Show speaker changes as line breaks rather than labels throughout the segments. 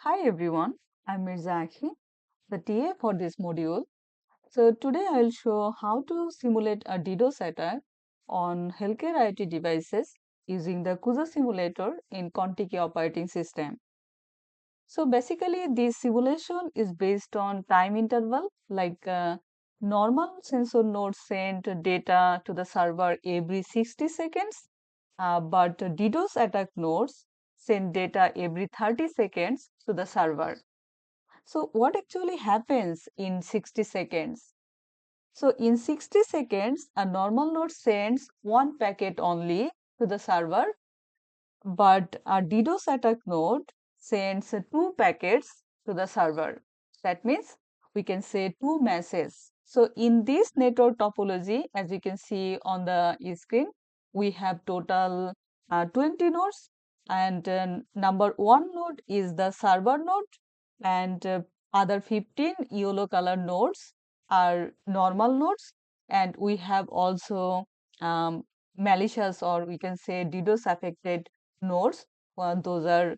Hi everyone, I'm Mirza Akhi, the TA for this module. So today I'll show how to simulate a DDoS attack on healthcare IoT devices using the Cooja simulator in Contiki operating system. So basically this simulation is based on time interval like normal sensor nodes send data to the server every 60 seconds, but DDoS attack nodes send data every 30 seconds to the server. So what actually happens in 60 seconds? So in 60 seconds, a normal node sends one packet only to the server, but a DDoS attack node sends two packets to the server. That means we can say two messages. So in this network topology, as you can see on the screen, we have total 20 nodes, and number one node is the server node, and other 15 yellow color nodes are normal nodes, and we have also malicious, or we can say DDoS affected nodes. Those are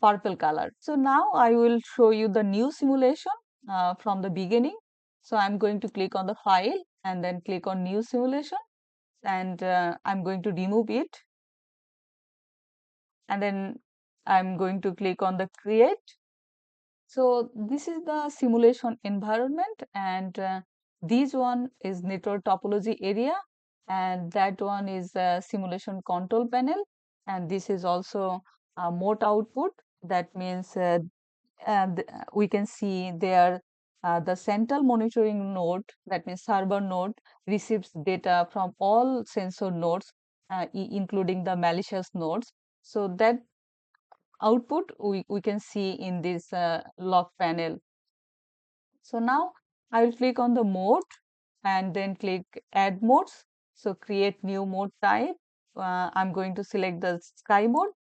purple color. So now I will show you the new simulation from the beginning. So I'm going to click on the file and then click on new simulation, and I'm going to remove it, and then I'm going to click on the create. So this is the simulation environment, and this one is network topology area, and that one is simulation control panel, and this is also mode output. That means we can see there the central monitoring node, that means server node, receives data from all sensor nodes, including the malicious nodes. So that output we can see in this log panel. So now I will click on the mode and then click add modes. So create new mode type. I'm going to select the sky mode,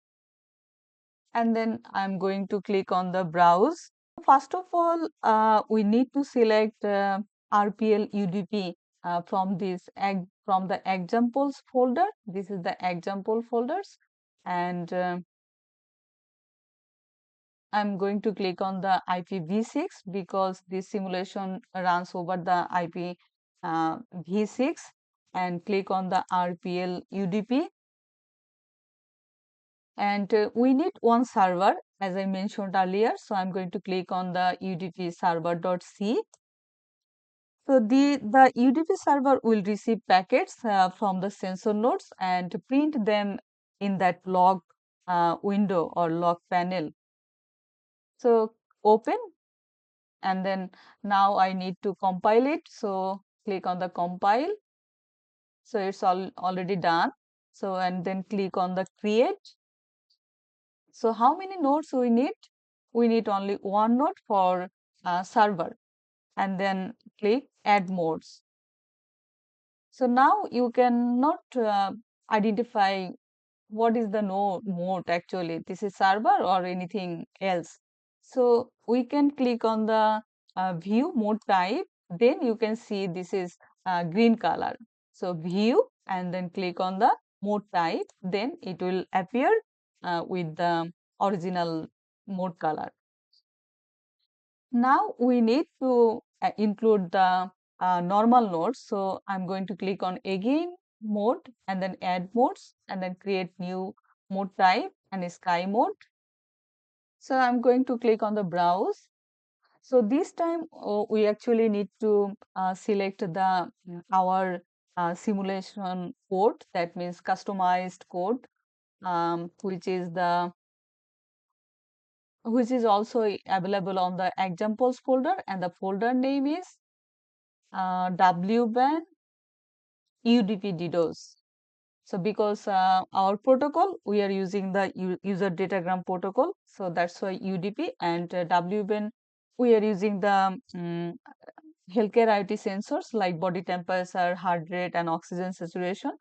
and then I'm going to click on the browse. First of all, we need to select rpl-udp from the examples folder. This is the example folders, and I'm going to click on the IPv6 because this simulation runs over the IP v6, and click on the RPL UDP. And we need one server, as I mentioned earlier. So I'm going to click on the UDP server.c. So the UDP server will receive packets from the sensor nodes and print them in that log window or log panel. So open, and then now I need to compile it. So click on the compile. So it's already done. So and then click on the create. So how many nodes we need? We need only one node for server, and then click add modes. So now you cannot identify what is the mode actually. This is server or anything else. So we can click on the view mode type. Then you can see this is green color. So view and then click on the mode type. Then it will appear with the original mode color. Now we need to include the normal nodes. So I'm going to click on again mode and then add modes and then create new mode type and sky mode. So I'm going to click on the browse. So this time we actually need to select the our simulation code, that means customized code, which is also available on the examples folder, and the folder name is WBAN UDP DDoS. So because our protocol, we are using the user datagram protocol, so that's why UDP, and WBAN, we are using the healthcare IoT sensors like body temperature, heart rate, and oxygen saturation.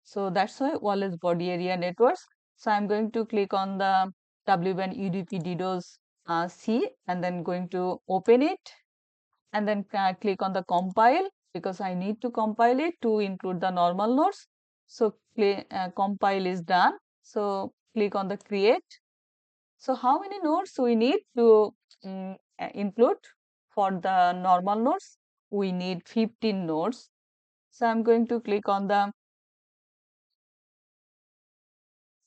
So that's why wireless body area networks. So I'm going to click on the WBAN UDP DDoS C, and then going to open it, and then click on the compile because I need to compile it to include the normal nodes. So compile is done. So click on the create. So how many nodes we need to include for the normal nodes? We need 15 nodes. So I'm going to click on the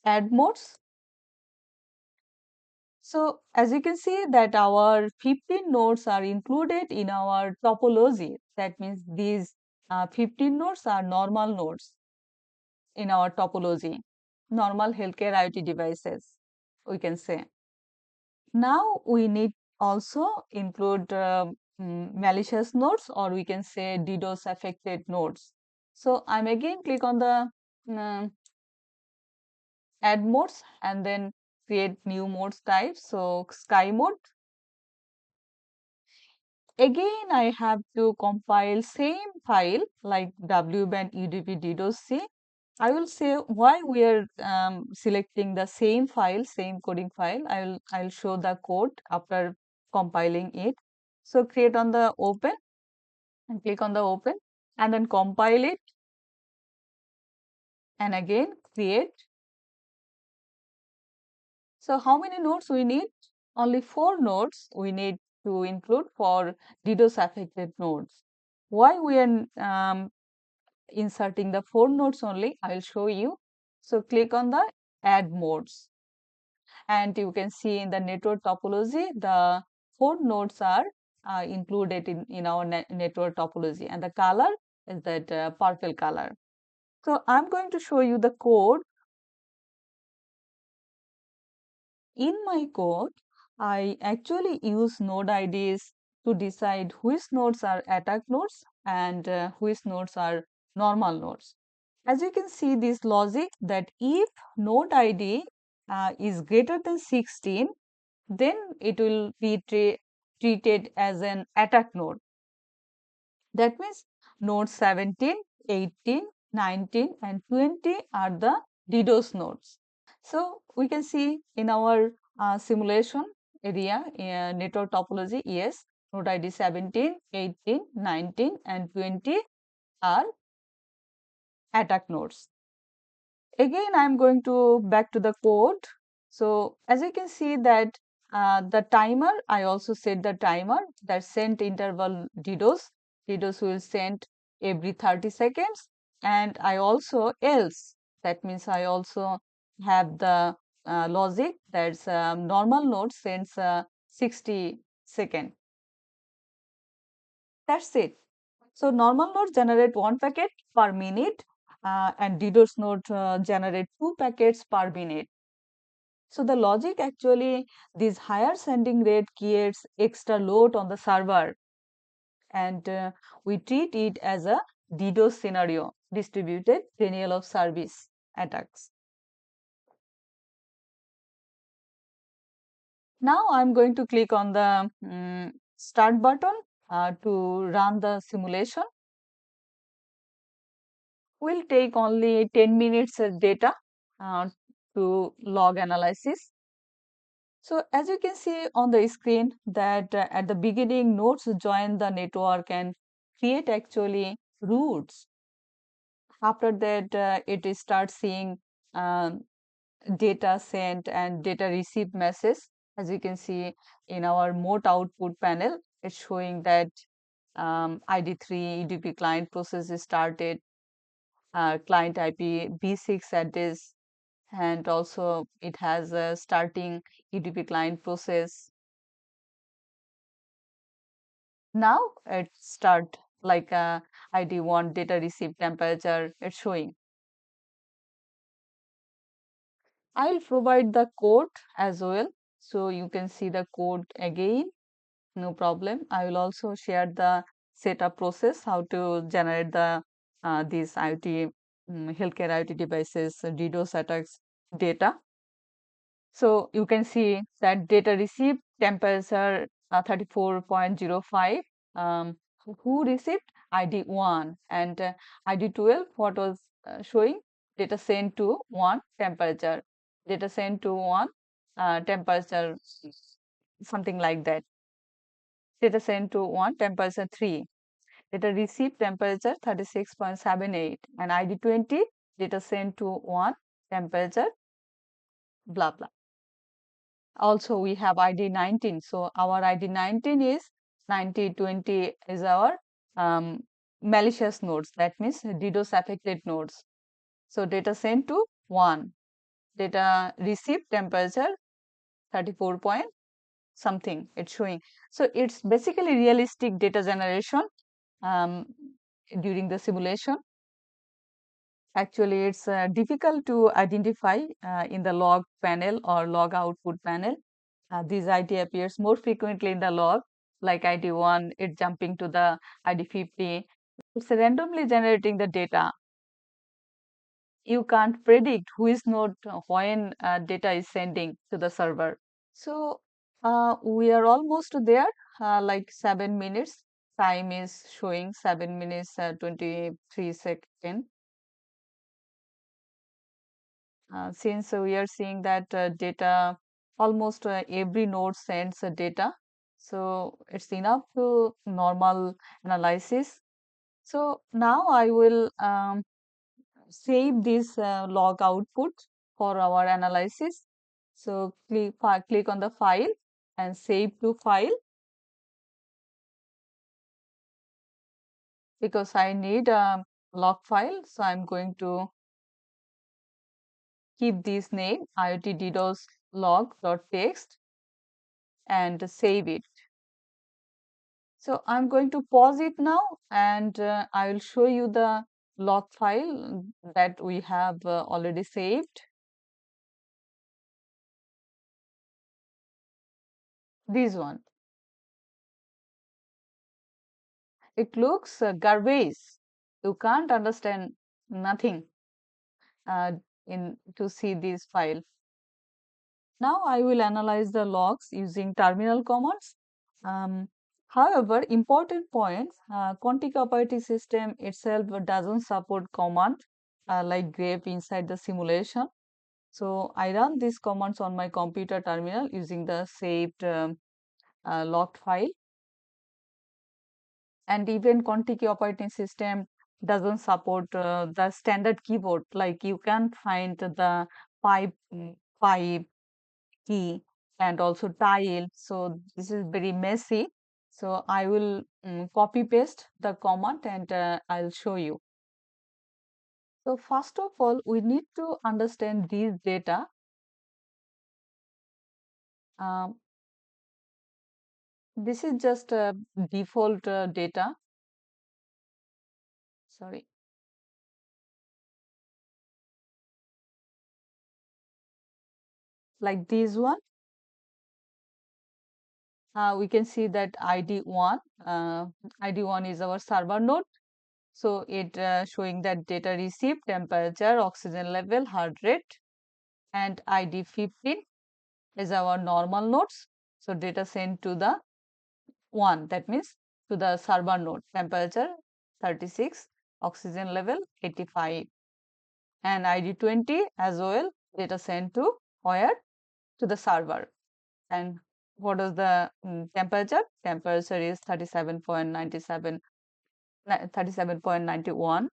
add modes. So as you can see that our 15 nodes are included in our topology. That means these 15 nodes are normal nodes in our topology, normal healthcare IoT devices, we can say. Now we need also include malicious nodes, or we can say DDoS affected nodes. So I'm again click on the uh, add modes and then create new modes type. So sky mode. Again, I have to compile same file like WBAN UDP DDoS C. I will say why we are selecting the same file, same coding file. I'll show the code after compiling it. So create on the open and click on the open and then compile it and again create. So how many nodes we need? Only 4 nodes we need to include for DDoS affected nodes. Why we are inserting the 4 nodes only? I'll show you. So click on the add modes and you can see in the network topology the 4 nodes are included in our network topology and the color is that purple color. So I'm going to show you the code. In my code, I actually use node IDs to decide which nodes are attack nodes and which nodes are normal nodes. As you can see this logic that if node ID is greater than 16, then it will be treated as an attack node. That means nodes 17, 18, 19 and 20 are the DDoS nodes. So we can see in our simulation area network topology, yes, node ID 17, 18, 19 and 20 are attack nodes. Again, I'm going to back to the code. So as you can see that the timer, I also set the timer that sent interval DDoS. DDoS will send every 30 seconds. And I also else, that means I also have the logic that's normal node sends 60 second. That's it. So normal node generate 1 packet per minute and DDoS node generate 2 packets per minute. So the logic actually, this higher sending rate creates extra load on the server and we treat it as a DDoS scenario, distributed denial of service attacks. Now I'm going to click on the start button to run the simulation. Will take only 10 minutes data to log analysis. So as you can see on the screen that at the beginning nodes join the network and create actually routes. After that it starts seeing data sent and data received message. As you can see in our mode output panel, it's showing that ID3 UDP client process is started, client IP B6 address, and also it has a starting UDP client process. Now it start like ID1 data receive temperature, it's showing. I'll provide the code as well. So you can see the code again, no problem. I will also share the setup process, how to generate the these IoT healthcare IoT devices DDoS attacks data. So you can see that data received temperature 34.05. Who received? ID1 and ID12. What was showing? Data sent to 1 temperature. Data sent to 1 temperature, something like that. Data sent to 1 temperature 3. Data received temperature 36.78 and ID20 data sent to 1 temperature blah blah. Also, we have ID 19. So our ID 19 is 9020 is our malicious nodes. That means DDoS affected nodes. So data sent to 1. Data received temperature 34 point something it's showing. So it's basically realistic data generation um, during the simulation. Actually, it's difficult to identify in the log panel or log output panel. This ID appears more frequently in the log, like ID1, it's jumping to the ID50. It's randomly generating the data. You can't predict who is not when data is sending to the server. So we are almost there, like 7 minutes. Time is showing 7 minutes 23 seconds. Since we are seeing that data, almost every node sends data. So it's enough to normal analysis. So now I will save this log output for our analysis. So click on the file and save to file, because I need a log file. So I'm going to keep this name IoT DDoS log.txt and save it. So I'm going to pause it now, and I will show you the log file that we have already saved. This one. It looks garbage. You can't understand nothing uh, in to see this file. Now I will analyze the logs using terminal commands. Um, However, important point, Contiki operating system itself doesn't support command like grep inside the simulation. So I run these commands on my computer terminal using the saved logged file. And even Contiki operating system doesn't support the standard keyboard. Like you can't find the pipe key and also tile. So this is very messy. So I will copy paste the command, and I'll show you. So first of all, we need to understand these data. Um, this is just a default data. Sorry. Like this one, we can see that ID1, ID1 is our server node. So it showing that data received, temperature, oxygen level, heart rate, and ID15 is our normal nodes. So data sent to the 1, that means to the server node, temperature 36, oxygen level 85, and ID20 as well, data sent to where? To the server. And what is the temperature? Temperature is 37.97, 37.91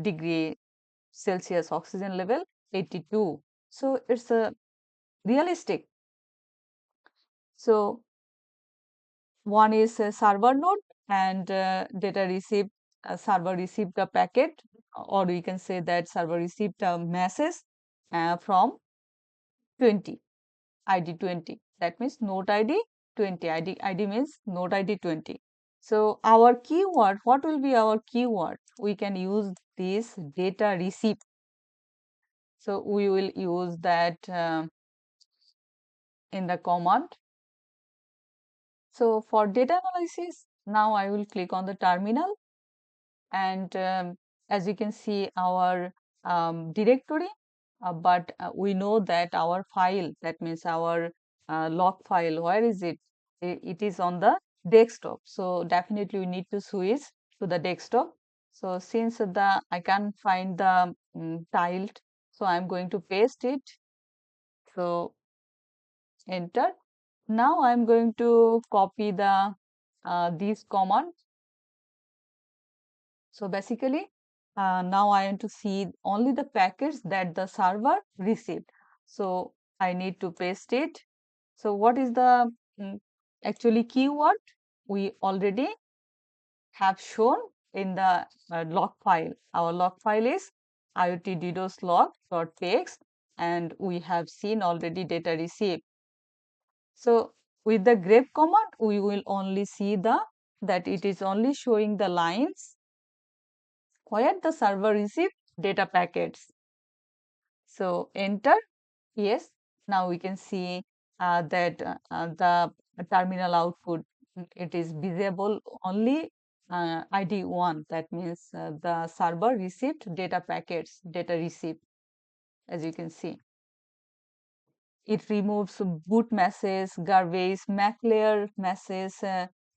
degree Celsius, oxygen level 82. So it's a realistic. So one is a server node, and data received, server received a packet, or we can say that server received a message from 20, ID 20. That means node ID 20. ID means node ID 20. So our keyword, what will be our keyword? We can use this data receipt. So we will use that in the command. So for data analysis, now I will click on the terminal, and as you can see our directory, but we know that our file, that means our log file, where is it? It is on the desktop. So definitely we need to switch to the desktop. So since I can't find the tiled, so I'm going to paste it. So enter. Now I'm going to copy the these commands. So basically, now I want to see only the packets that the server received. So I need to paste it. So what is the actually keyword? We already have shown in the log file. Our log file is IoT DDoS log.txt, and we have seen already data received. So with the grep command, we will only see that it is only showing the lines where the server received data packets. So enter. Yes, now we can see that the terminal output, it is visible only ID 1. That means the server received data packets, data receipt, as you can see. It removes boot message, garbage, MAC layer message,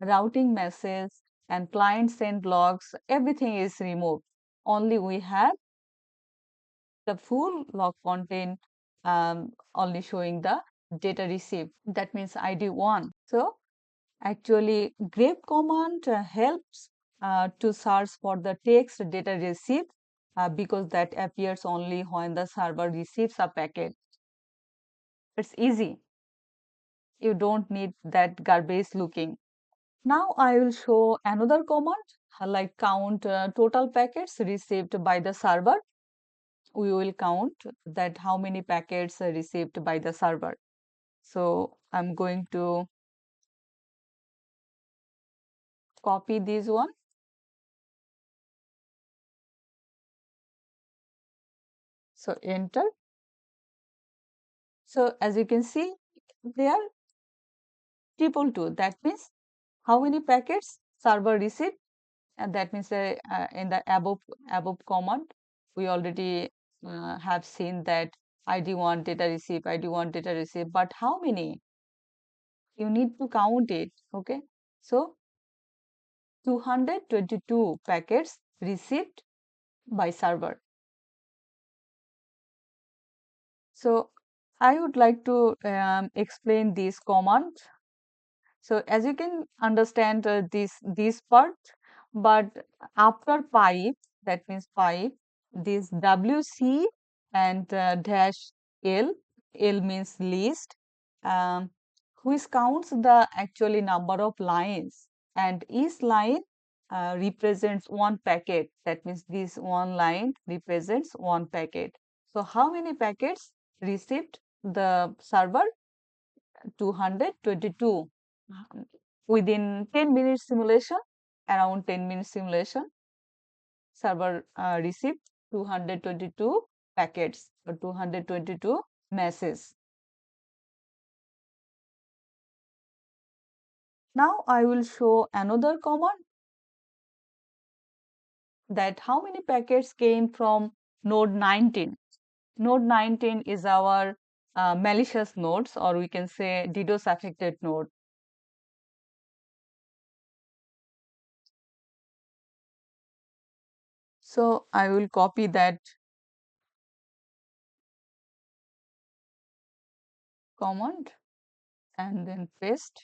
routing message, and client send logs. Everything is removed. Only we have the full log content only showing the data received. That means ID 1. So actually grep command helps to search for the text data received because that appears only when the server receives a packet. It's easy. You don't need that garbage looking. Now I will show another command like count total packets received by the server. We will count that how many packets are received by the server. So I'm going to copy this one. So enter. So as you can see, they are triple two. That means how many packets server received, and that means in the above command, we already have seen that ID1 data receive, ID1 data receive. But how many? You need to count it. Okay. So 222 packets received by server. So I would like to explain this command. So as you can understand this part, but after pipe, that means pipe, this WC and dash L, L means list, um, which counts the actually number of lines, and each line represents one packet. That means this one line represents one packet. So how many packets received the server? 222. Within 10 minutes simulation, around 10 minutes simulation, server received 222 packets or 222 messages. Now I will show another command that how many packets came from node 19. Node 19 is our malicious nodes, or we can say DDoS affected node. So I will copy that command and then paste,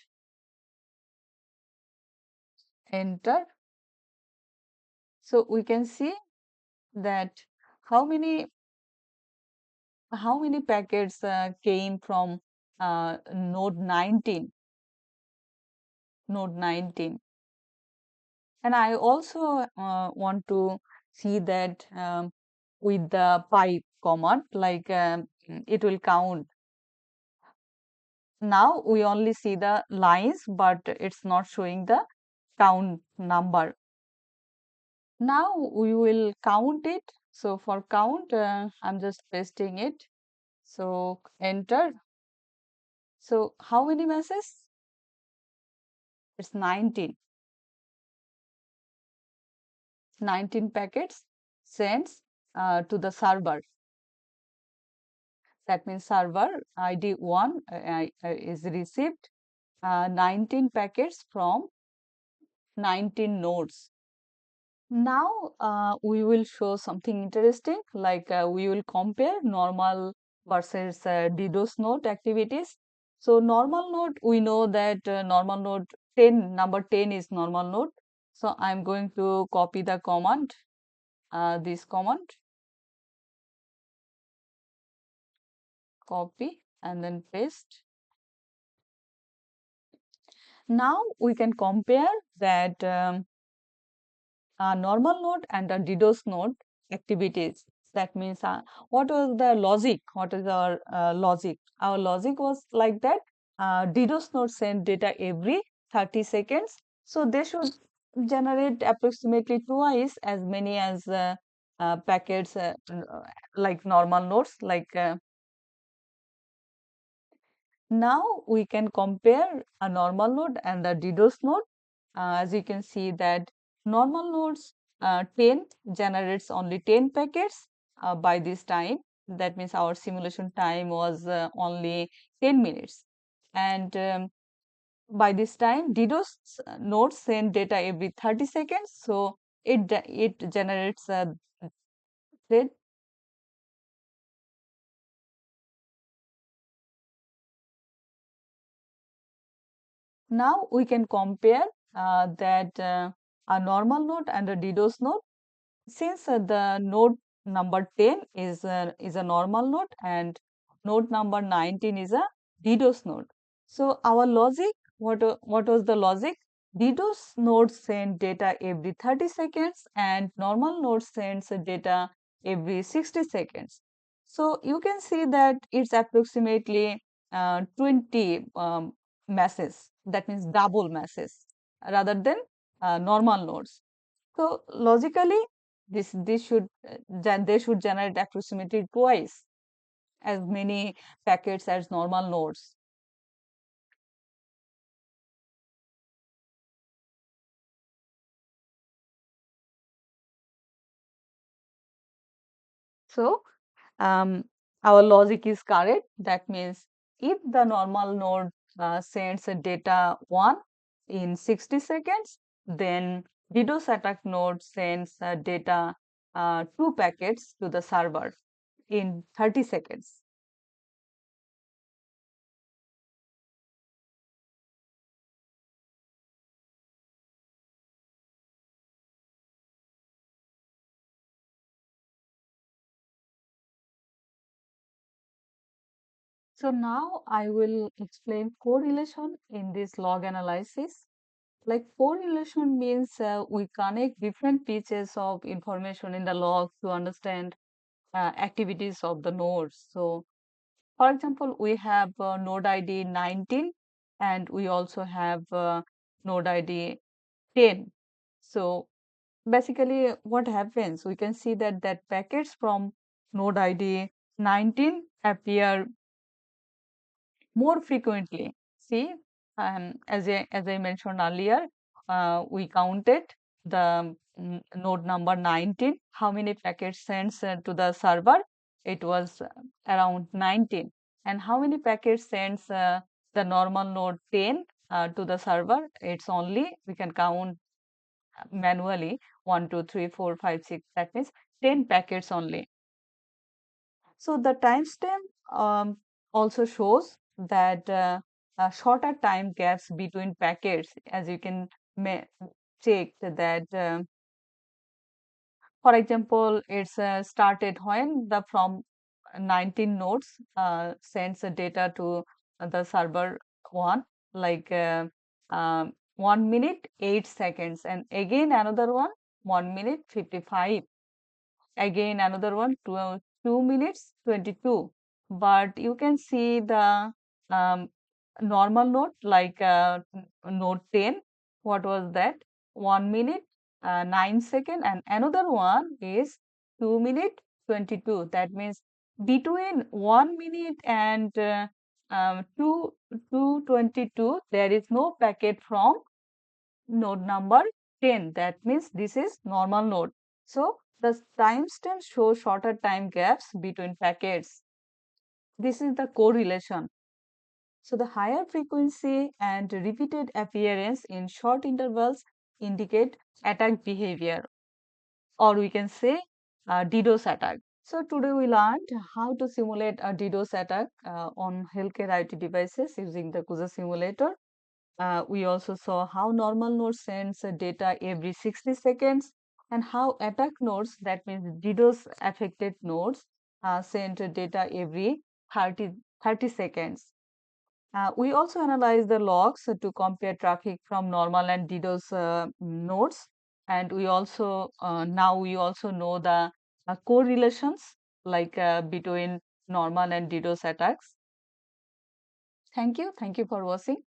enter. So we can see that how many packets came from node 19, and I also want to see that with the pipe command, like it will count. Now we only see the lines, but it's not showing the count number. Now we will count it. So for count, I'm just pasting it. So enter. So how many messages? It's 19. 19 packets sends to the server. That means server ID 1 is received 19 packets from 19 nodes. Now we will show something interesting, like we will compare normal versus DDoS node activities. So normal node, we know that normal node 10, number 10 is normal node. So I'm going to copy the command, this command, copy and then paste. Now we can compare that a normal node and a DDoS node activities. That means what was the logic? What is our logic? Our logic was like that DDoS node send data every 30 seconds. So they should generate approximately twice as many as packets like normal nodes. Now we can compare a normal node and a DDoS node. As you can see that normal nodes 10 generates only 10 packets by this time. That means our simulation time was only 10 minutes. And by this time, DDoS nodes send data every 30 seconds. So it generates the Now we can compare that a normal node and a DDoS node. Since the node number 10 is a normal node and node number 19 is a DDoS node. So our logic, what was the logic? DDoS node send data every 30 seconds and normal node sends data every 60 seconds. So you can see that it's approximately 20 masses, that means double masses rather than normal nodes. So logically, this should they should generate approximately twice as many packets as normal nodes. So um, our logic is correct. That means if the normal node sends a data 1 in 60 seconds, then DDoS attack node sends data 2 packets to the server in 30 seconds. So now I will explain correlation in this log analysis. Like correlation means we connect different pieces of information in the log to understand activities of the nodes. So for example, we have node ID 19 and we also have node ID 10. So basically what happens, we can see that packets from node ID 19 appear more frequently. See, as I mentioned earlier, we counted the node number 19, how many packets sends to the server? It was around 19. And how many packets sends the normal node 10 to the server? It's only, we can count manually, 1, 2, 3, 4, 5, 6. That means 10 packets only. So the timestamp also shows that shorter time gaps between packets, as you can check that, for example, it's started when the from 19 nodes sends the data to the server one, like 1 minute 8 seconds, and again another one 1 minute 55. Again another one 2 minutes 22. But you can see the um, normal note like note 10. What was that? 1 minute 9 second, and another one is 2 minute 22. That means between 1 minute and 2 2:22 there is no packet from node number 10. That means this is normal node. So the timestamp shows shorter time gaps between packets. This is the correlation. So the higher frequency and repeated appearance in short intervals indicate attack behavior, or we can say DDoS attack. So today we learned how to simulate a DDoS attack on healthcare IoT devices using the Cooja simulator. We also saw how normal node sends data every 60 seconds and how attack nodes, that means DDoS affected nodes, send data every 30 seconds. We also analyze the logs to compare traffic from normal and DDoS nodes, and we also now we also know the correlations like between normal and DDoS attacks. Thank you for watching.